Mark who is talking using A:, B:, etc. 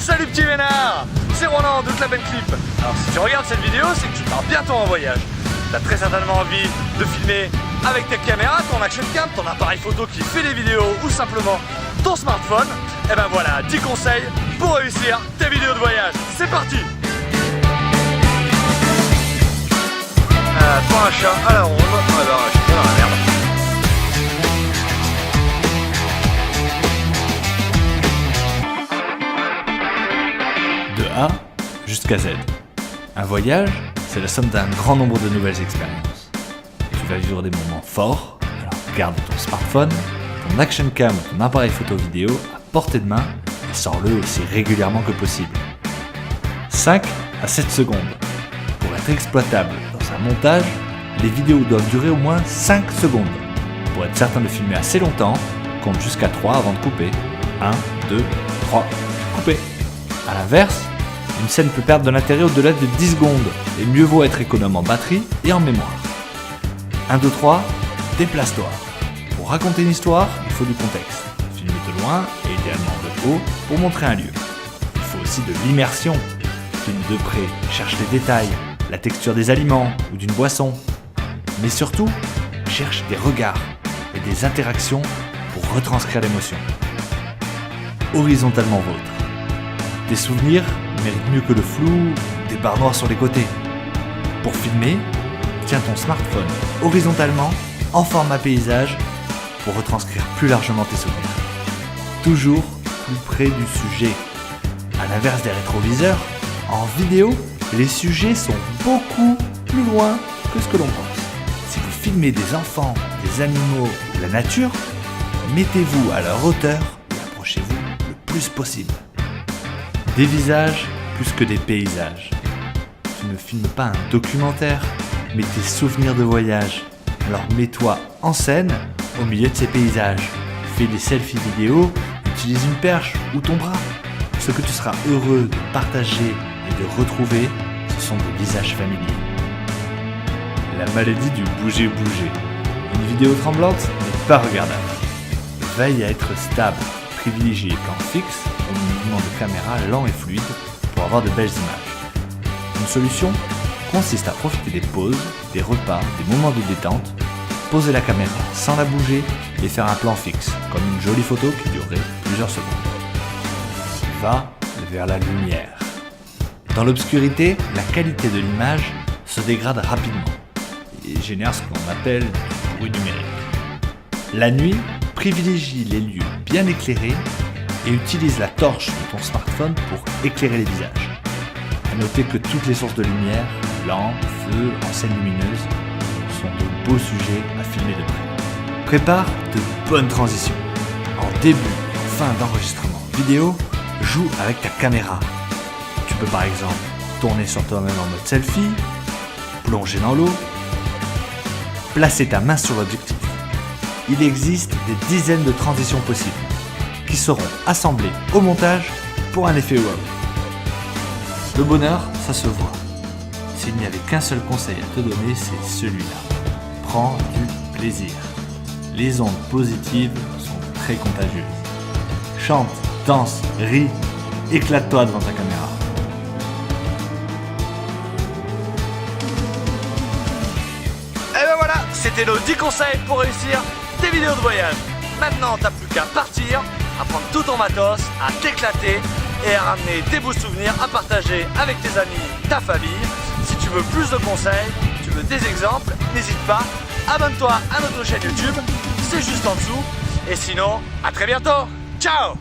A: Salut petit vénard, c'est Roland de Club & Clip. Alors si tu regardes cette vidéo, c'est que tu pars bientôt en voyage. T'as très certainement envie de filmer avec ta caméra, ton action cam, ton appareil photo qui fait des vidéos ou simplement ton smartphone. Et ben voilà, 10 conseils pour réussir tes vidéos de voyage. C'est parti. Pour un chat à la ronde, alors je suis dans la merde.
B: De A jusqu'à Z. Un voyage, c'est la somme d'un grand nombre de nouvelles expériences. Tu vas vivre des moments forts, alors garde ton smartphone, ton action cam ou ton appareil photo vidéo à portée de main et sors-le aussi régulièrement que possible. 5 à 7 secondes. Pour être exploitable dans un montage, les vidéos doivent durer au moins 5 secondes. Pour être certain de filmer assez longtemps, compte jusqu'à 3 avant de couper. 1, 2, 3, couper. A l'inverse, une scène peut perdre de l'intérêt au-delà de 10 secondes et mieux vaut être économe en batterie et en mémoire. 1, 2, 3, déplace-toi. Pour raconter une histoire, il faut du contexte. Filmer de loin et idéalement de haut pour montrer un lieu. Il faut aussi de l'immersion. Filme de près, cherche les détails, la texture des aliments ou d'une boisson. Mais surtout, cherche des regards et des interactions pour retranscrire l'émotion. Horizontalement vôtre. Tes souvenirs méritent mieux que le flou, des barres noires sur les côtés. Pour filmer, tiens ton smartphone horizontalement en format paysage pour retranscrire plus largement tes souvenirs. Toujours plus près du sujet. À l'inverse des rétroviseurs, en vidéo, les sujets sont beaucoup plus loin que ce que l'on pense. Si vous filmez des enfants, des animaux ou la nature, mettez-vous à leur hauteur et approchez-vous le plus possible. Des visages plus que des paysages. Tu ne filmes pas un documentaire, mais tes souvenirs de voyage. Alors mets-toi en scène au milieu de ces paysages. Fais des selfies vidéo, utilise une perche ou ton bras. Ce que tu seras heureux de partager et de retrouver, ce sont des visages familiers. La maladie du bouger-bouger. Une vidéo tremblante n'est pas regardable. Veille à être stable. Privilégier les plans fixes ou mouvements de caméra lents et fluides pour avoir de belles images. Une solution consiste à profiter des pauses, des repas, des moments de détente, poser la caméra sans la bouger et faire un plan fixe, comme une jolie photo qui durerait plusieurs secondes. Va vers la lumière. Dans l'obscurité, la qualité de l'image se dégrade rapidement et génère ce qu'on appelle du bruit numérique. La nuit, privilégie les lieux bien éclairés et utilise la torche de ton smartphone pour éclairer les visages. À noter que toutes les sources de lumière, lampes, feux, enseignes lumineuses, sont de beaux sujets à filmer de près. Prépare de bonnes transitions. En début et en fin d'enregistrement vidéo, joue avec ta caméra. Tu peux par exemple tourner sur toi-même en mode selfie, plonger dans l'eau, placer ta main sur l'objectif. Il existe des dizaines de transitions possibles qui seront assemblées au montage pour un effet wow. Le bonheur, ça se voit. S'il n'y avait qu'un seul conseil à te donner, c'est celui-là. Prends du plaisir. Les ondes positives sont très contagieuses. Chante, danse, ris, éclate-toi devant ta caméra.
A: Et ben voilà, c'était nos 10 conseils pour réussir tes vidéos de voyage. Maintenant, t'as plus qu'à partir, à prendre tout ton matos, à t'éclater et à ramener des beaux souvenirs à partager avec tes amis, ta famille. Si tu veux plus de conseils, tu veux des exemples, n'hésite pas, abonne-toi à notre chaîne YouTube, c'est juste en dessous. Et sinon, à très bientôt. Ciao!